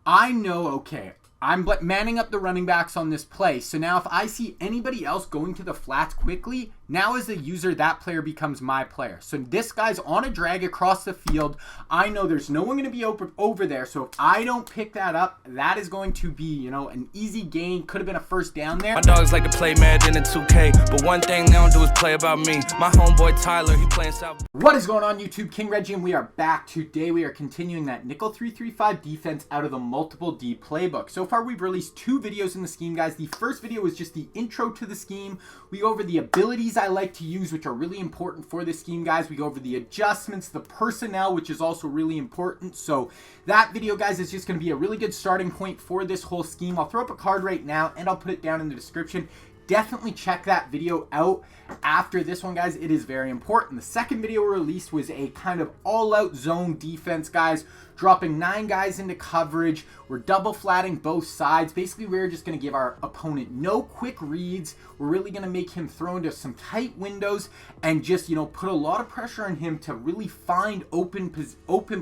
I know, okay, I'm manning up the running backs on this play. So now if I see anybody else going to the flats quickly, now as the user, that player becomes my player. So this guy's on a drag across the field. I know there's no one going to be over there. So if I don't pick that up, that is going to be, you know, an easy gain. Could have been a first down there. My dogs like to play Madden and 2K, but one thing they don't do is play about me. My homeboy Tyler, he playing South. What is going on, YouTube? King Reggie, and we are back. Today we are continuing that nickel 3-3-5 defense out of the Multiple D Playbook. So far we've released 2 videos in the scheme, guys. The first video was just the intro to the scheme. We go over the abilities I like to use, which are really important for this scheme, guys. We go over the adjustments, the personnel, which is also really important. So that video, guys, is just going to be a really good starting point for this whole scheme. I'll throw up a card right now and I'll put it down in the description. Definitely check that video out after this one, guys. It is very important. The second video we released was a kind of all-out zone defense, guys, dropping 9 guys into coverage. We're double flatting both sides. Basically, we're just going to give our opponent no quick reads. We're really going to make him throw into some tight windows and just, you know, put a lot of pressure on him to really find open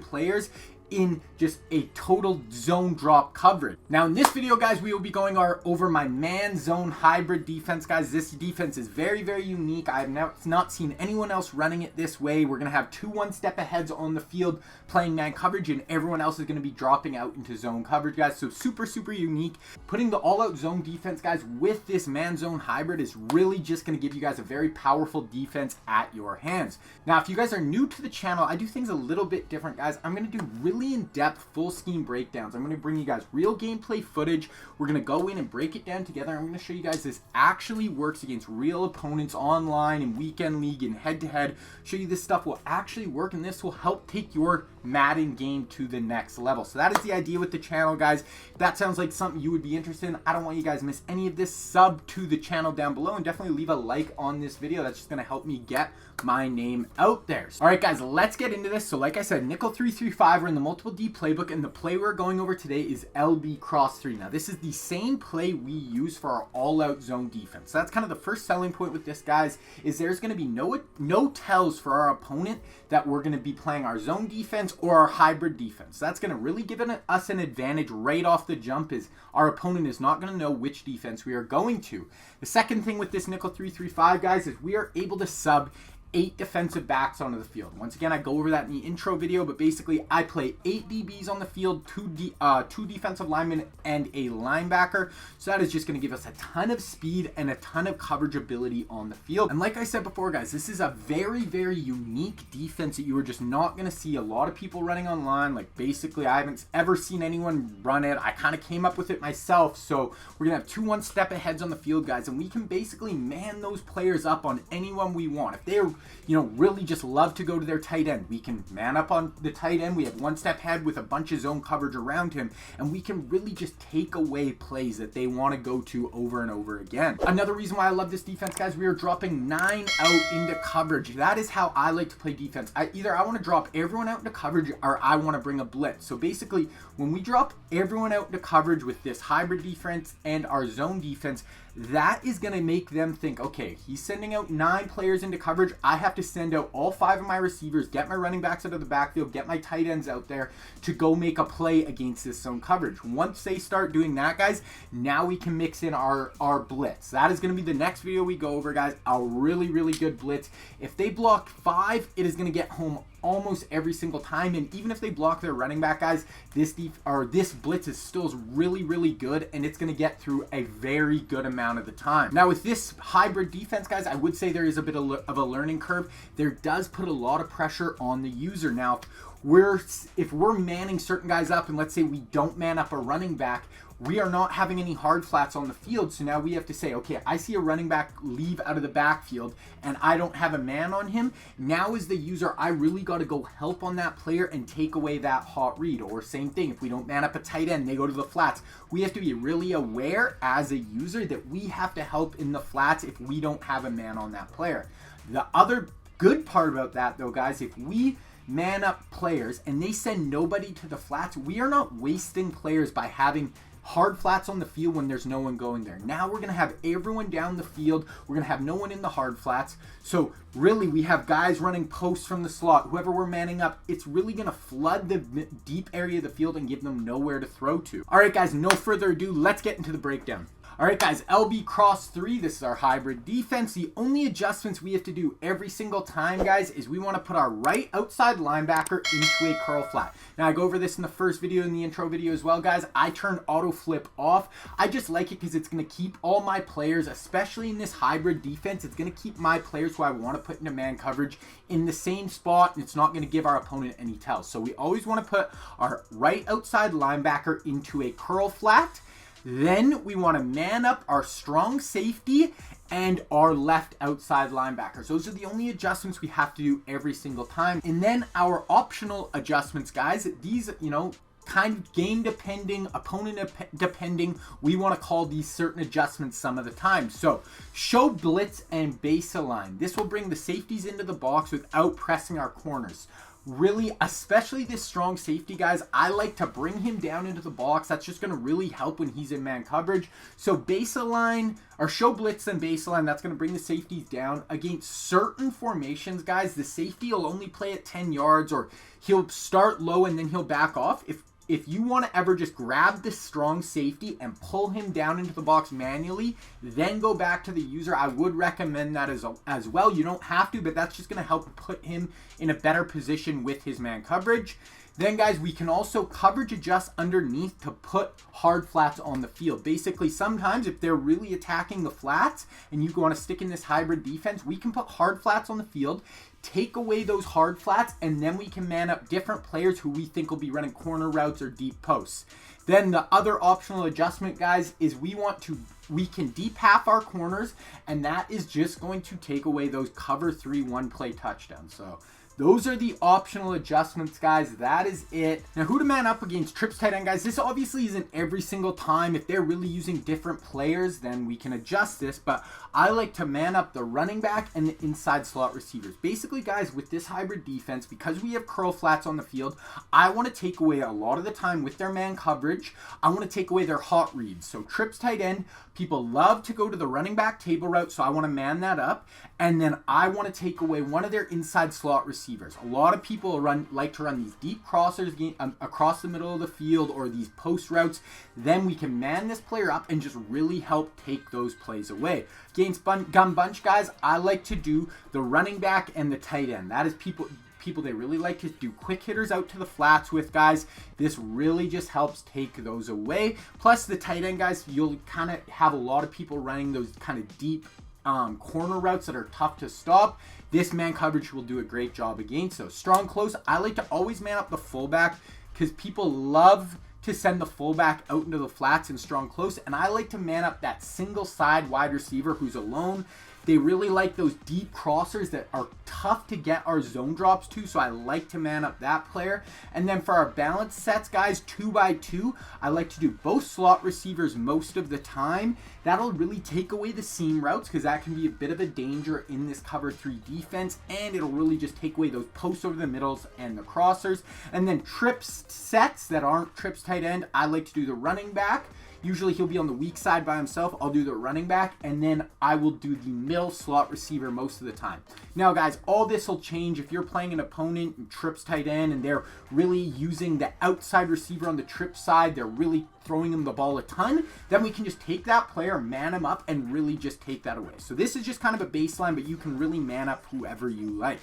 players in just a total zone drop coverage. Now in this video, guys, we will be going over my man zone hybrid defense, guys. This defense is very, very unique. I have not seen anyone else running it this way. We're going to have 2 one-step aheads on the field playing man coverage, and everyone else is going to be dropping out into zone coverage, guys. So super, super unique. Putting the all-out zone defense, guys, with this man zone hybrid is really just going to give you guys a very powerful defense at your hands. Now, if you guys are new to the channel, I do things a little bit different, guys. I'm going to do really in-depth full scheme breakdowns. I'm going to bring you guys real gameplay footage. We're going to go in and break it down together. I'm going to show you guys this actually works against real opponents online in weekend league and head-to-head. Show you this stuff will actually work, and this will help take your Madden game to the next level. So that is the idea with the channel, guys. If that sounds like something you would be interested in, I don't want you guys to miss any of this. Sub to the channel down below and definitely leave a like on this video. That's just going to help me get my name out there. All right, guys, let's get into this. So like I said, nickel 3-3-5, we're in the Multiple D Playbook, and the play we're going over today is LB cross 3. Now this is the same play we use for our all-out zone defense. So that's kind of the first selling point with this, guys, is there's going to be no tells for our opponent that we're going to be playing our zone defense or our hybrid defense. So that's going to really give us an advantage right off the jump, is our opponent is not going to know which defense we are going to. The second thing with this nickel 3-3-5, guys, is we are able to sub 8 defensive backs onto the field. Once again, I go over that in the intro video, but basically I play 8 DBs on the field, 2 defensive linemen, and a linebacker. So that is just going to give us a ton of speed and a ton of coverage ability on the field. And like I said before, guys, this is a very, very unique defense that you are just not going to see a lot of people running online. Like basically, I haven't ever seen anyone run it. I kind of came up with it myself. So we're going to have 2 one-step aheads on the field, guys, and we can basically man those players up on anyone we want. If they're, you know, really just love to go to their tight end, we can man up on the tight end. We have 1-step ahead with a bunch of zone coverage around him, and we can really just take away plays that they want to go to over and over again. Another reason why I love this defense, guys, we are dropping 9 out into coverage. That is how I like to play defense. Either I want to drop everyone out into coverage or I want to bring a blitz. So basically, when we drop everyone out into coverage with this hybrid defense and our zone defense, that is going to make them think, okay, he's sending out 9 players into coverage. I have to send out all 5 of my receivers, get my running backs out of the backfield, get my tight ends out there to go make a play against this zone coverage. Once they start doing that, guys, now we can mix in our blitz. That is going to be the next video we go over, guys. A really, really good blitz. If they block 5, it is going to get home almost every single time, and even if they block their running back, guys, this blitz is still really, really good, and it's going to get through a very good amount of the time. Now with this hybrid defense, guys, I would say there is a bit of a learning curve. There does put a lot of pressure on the user. Now if we're manning certain guys up, and let's say we don't man up a running back, we are not having any hard flats on the field. So now we have to say, okay, I see a running back leave out of the backfield and I don't have a man on him. Now as the user, I really got to go help on that player and take away that hot read. Or same thing, if we don't man up a tight end, they go to the flats. We have to be really aware as a user that we have to help in the flats if we don't have a man on that player. The other good part about that, though, guys, if we man up players and they send nobody to the flats, we are not wasting players by having hard flats on the field when there's no one going there. Now we're going to have everyone down the field. We're going to have no one in the hard flats. So really, we have guys running posts from the slot. Whoever we're manning up, it's really going to flood the deep area of the field and give them nowhere to throw to. All right, guys, no further ado, let's get into the breakdown. All right, guys, LB cross 3, this is our hybrid defense. The only adjustments we have to do every single time, guys, is we want to put our right outside linebacker into a curl flat. Now, I go over this in the first video, in the intro video as well, guys. I turn auto flip off. I just like it because it's going to keep all my players, especially in this hybrid defense, it's going to keep my players who I want to put into man coverage in the same spot, and it's not going to give our opponent any tells. So we always want to put our right outside linebacker into a curl flat. Then we want to man up our strong safety and our left outside linebackers. Those are the only adjustments we have to do every single time. And then our optional adjustments, guys, these, kind of game depending, opponent depending, we want to call these certain adjustments some of the time. So show blitz and base align. This will bring the safeties into the box without pressing our corners. Really, especially this strong safety, guys, I like to bring him down into the box. That's just going to really help when he's in man coverage. So base align, or show blitz and base align, that's going to bring the safeties down. Against certain formations, guys, the safety will only play at 10 yards, or he'll start low and then he'll back off. If you want to ever just grab this strong safety and pull him down into the box manually, then go back to the user, I would recommend that as well. You don't have to, but that's just going to help put him in a better position with his man coverage. Then, guys, we can also coverage adjust underneath to put hard flats on the field. Basically, sometimes if they're really attacking the flats and you want to stick in this hybrid defense, we can put hard flats on the field, take away those hard flats, and then we can man up different players who we think will be running corner routes or deep posts. Then the other optional adjustment, guys, is we can deep half our corners, and that is just going to take away those cover 3 one-play touchdowns. So those are the optional adjustments, guys. That is it. Now, who to man up against trips tight end, guys? This obviously isn't every single time. If they're really using different players, then we can adjust this. But I like to man up the running back and the inside slot receivers. Basically, guys, with this hybrid defense, because we have curl flats on the field, I want to take away a lot of the time with their man coverage. I want to take away their hot reads. So trips tight end, people love to go to the running back table route, so I want to man that up. And then I want to take away one of their inside slot receivers. A lot of people like to run these deep crossers across the middle of the field, or these post routes. Then we can man this player up and just really help take those plays away. Against gun bunch, guys, I like to do the running back and the tight end. That is people they really like to do quick hitters out to the flats with, guys. This really just helps take those away. Plus the tight end, guys, you'll kind of have a lot of people running those kind of deep corner routes that are tough to stop. This man coverage will do a great job against those. Strong close, I like to always man up the fullback because people love to send the fullback out into the flats in strong close, and I like to man up that single side wide receiver who's alone. They really like those deep crossers that are tough to get our zone drops to, so I like to man up that player. And then for our balance sets, guys, 2x2, I like to do both slot receivers most of the time. That'll really take away the seam routes because that can be a bit of a danger in this cover 3 defense, and it'll really just take away those posts over the middles and the crossers. And then trips sets that aren't trips tight end, I like to do the running back. Usually he'll be on the weak side by himself. I'll do the running back, and then I will do the middle slot receiver most of the time. Now, guys, all this will change if you're playing an opponent in trips tight end and they're really using the outside receiver on the trip side. They're really throwing him the ball a ton. Then we can just take that player, man him up, and really just take that away. So this is just kind of a baseline, but you can really man up whoever you like.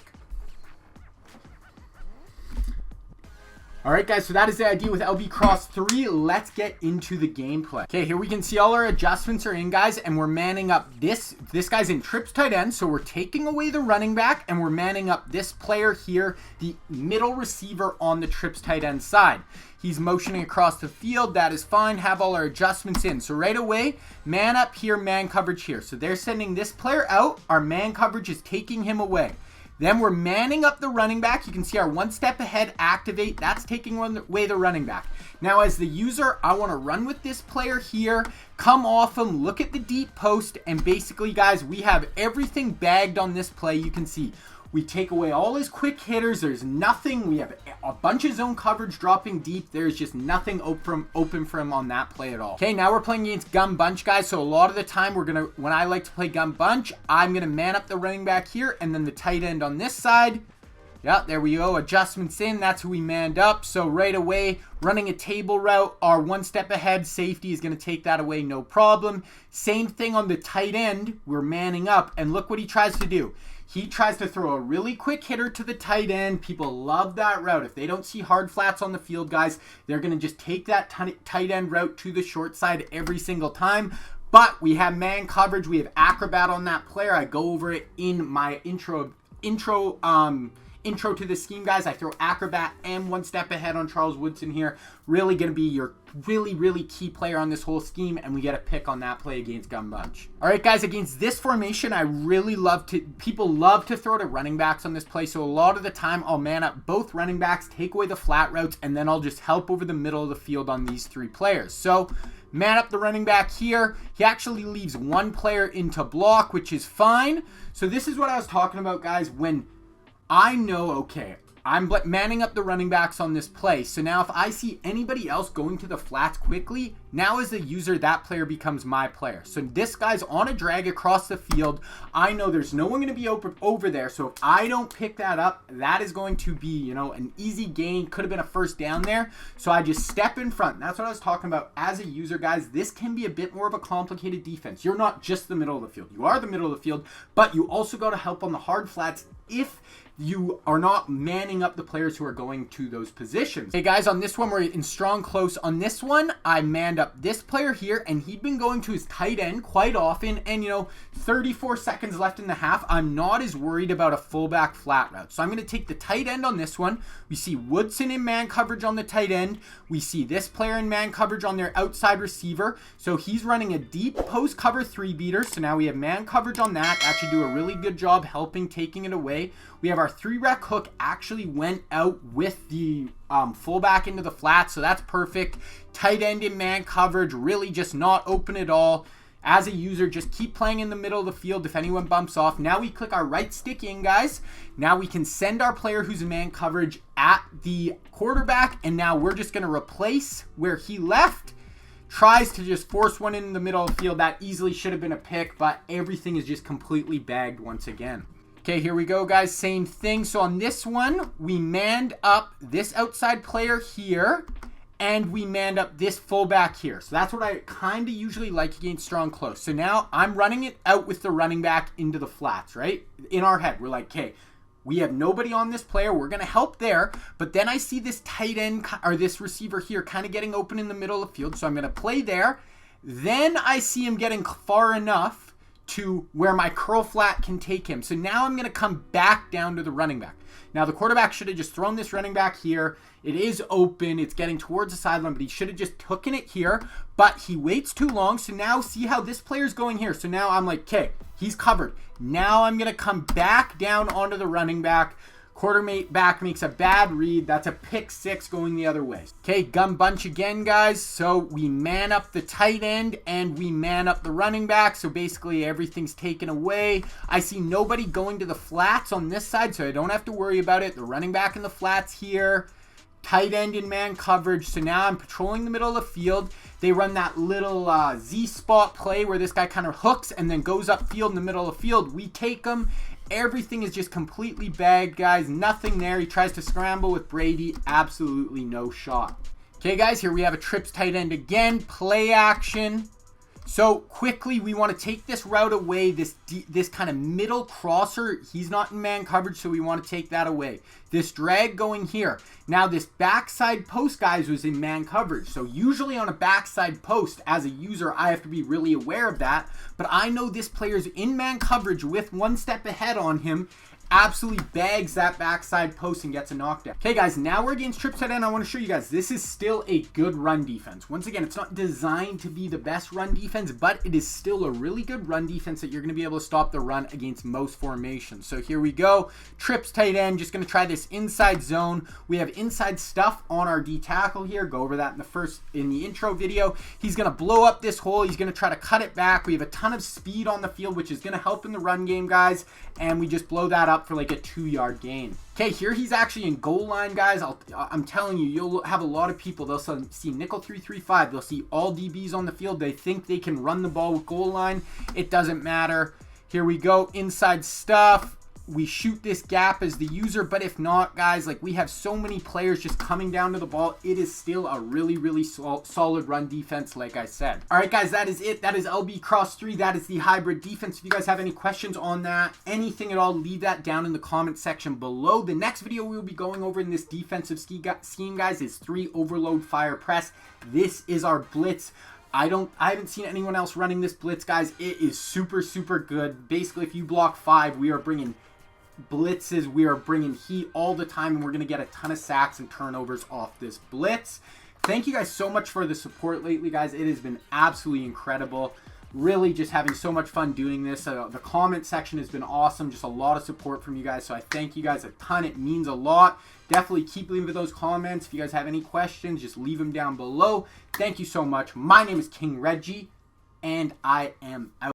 Alright, guys, so that is the idea with LB Cross 3. Let's get into the gameplay. Okay, here we can see all our adjustments are in, guys, and we're manning up this guy's in trips tight end, so we're taking away the running back, and we're manning up this player here, the middle receiver on the trips tight end side. He's motioning across the field. That is fine. Have all our adjustments in. So right away, man up here, man coverage here. So they're sending this player out. Our man coverage is taking him away. Then we're manning up the running back. You can see our one step ahead activate. That's taking away the running back. Now as the user, I want to run with this player here, come off him, look at the deep post, and basically, guys, we have everything bagged on this play. You can see We take away all his quick hitters. There's nothing. We have a bunch of zone coverage dropping deep. There's just nothing open for him on that play at all. Okay, now we're playing against gun bunch, guys. So a lot of the time when I like to play gun bunch, I'm going to man up the running back here and then the tight end on this side. Yeah, there we go. Adjustments in. That's who we manned up. So right away, running a table route, our one step ahead safety is going to take that away, no problem. Same thing on the tight end. We're manning up, and look what he tries to do. He tries to throw a really quick hitter to the tight end. People love that route. If they don't see hard flats on the field, guys, they're going to just take that tight end route to the short side every single time. But we have man coverage. We have acrobat on that player. I go over it in my intro to the scheme, guys. I throw acrobat and one step ahead on Charles Woodson here. Really going to be your really key player on this whole scheme, and we get a pick on that play against gun bunch. All right, guys, against this formation, I really people love to throw to running backs on this play. So a lot of the time I'll man up both running backs, take away the flat routes, and then I'll just help over the middle of the field on these three players. So man up the running back here. He actually leaves one player into block, which is fine. So this is what I was talking about, guys, when I know, okay, I'm manning up the running backs on this play. So now if I see anybody else going to the flats quickly, now as the user, that player becomes my player. So this guy's on a drag across the field. I know there's no one going to be over there. So if I don't pick that up, that is going to be, an easy gain. Could have been a first down there. So I just step in front. And that's what I was talking about as a user, guys. This can be a bit more of a complicated defense. You're not just the middle of the field. You are the middle of the field, but you also got to help on the hard flats if you are not manning up the players who are going to those positions. Hey guys, on this one, we're in strong close. On this one, I manned up this player here, and he'd been going to his tight end quite often, and 34 seconds left in the half. I'm not as worried about a fullback flat route. So I'm going to take the tight end on this one. We see Woodson in man coverage on the tight end. We see this player in man coverage on their outside receiver. So he's running a deep post cover 3-beater. So now we have man coverage on that. Actually do a really good job helping taking it away. We have our 3-rec hook actually went out with the fullback into the flat, so that's perfect. Tight end in man coverage, really just not open at all. As a user, just keep playing in the middle of the field if anyone bumps off. Now we click our right stick in, guys. Now we can send our player who's in man coverage at the quarterback, and now we're just going to replace where he left. Tries to just force one in the middle of the field. That easily should have been a pick, but everything is just completely bagged once again. Okay, here we go, guys. Same thing. So on this one, we manned up this outside player here, and we manned up this fullback here. So that's what I kind of usually like against strong close. So now I'm running it out with the running back into the flats, right? In our head, we're like, okay, we have nobody on this player. We're going to help there. But then I see this tight end or this receiver here kind of getting open in the middle of the field. So I'm going to play there. Then I see him getting far enough to where my curl flat can take him. So now I'm going to come back down to the running back. Now the quarterback should have just thrown this running back here. It is open. It's getting towards the sideline, but he should have just taken it here. But he waits too long. So now see how this player's going here. So now I'm like, okay, he's covered. Now I'm going to come back down onto the running back. Quarterback makes a bad read. That's a pick 6 going the other way. Okay, gun bunch again, guys. So we man up the tight end and we man up the running back. So basically everything's taken away. I see nobody going to the flats on this side, so I don't have to worry about it. The running back in the flats here. Tight end in man coverage. So now I'm patrolling the middle of the field. They run that little Z-spot play where this guy kind of hooks and then goes upfield in the middle of the field. We take him. Everything is just completely bagged, guys. Nothing there. He tries to scramble with Brady. Absolutely no shot. Okay, guys, here we have a trips tight end again. Play action. So quickly, we want to take this route away, this kind of middle crosser. He's not in man coverage, so we want to take that away. This drag going here. Now, this backside post, guys, was in man coverage. So usually on a backside post, as a user, I have to be really aware of that. But I know this player's in man coverage with one step ahead on him. Absolutely bags that backside post and gets a knockdown. Okay, guys, now we're against trips tight end. I want to show you guys, this is still a good run defense. Once again, it's not designed to be the best run defense, but it is still a really good run defense that you're going to be able to stop the run against most formations. So here we go. Trips tight end, just going to try this inside zone. We have inside stuff on our D tackle here. Go over that in the intro video. He's going to blow up this hole. He's going to try to cut it back. We have a ton of speed on the field, which is going to help in the run game, guys. And we just blow that up. up for like a 2-yard gain. Okay, here he's actually in goal line, guys. I'm telling you, you'll have a lot of people. They'll see nickel 3-3-5. They'll see all DBs on the field. They think they can run the ball with goal line. It doesn't matter. Here we go, inside stuff. We shoot this gap as the user, but if not, guys, like we have so many players just coming down to the ball, it is still a really, really solid run defense, like I said. All right, guys, that is it. That is LB Cross 3. That is the hybrid defense. If you guys have any questions on that, anything at all, leave that down in the comment section below. The next video we will be going over in this defensive scheme, guys, is 3 overload fire press. This is our blitz. I haven't seen anyone else running this blitz, guys. It is super, super good. Basically, if you block 5, we are bringing blitzes, we are bringing heat all the time, and we're going to get a ton of sacks and turnovers off this blitz. Thank you guys so much for the support lately, guys. It has been absolutely incredible. Really just having so much fun doing this. The comment section has been awesome. Just a lot of support from you guys, so I thank you guys a ton. It means a lot. Definitely keep leaving those comments. If you guys have any questions, just leave them down below. Thank you so much. My name is King Reggie, and I am out.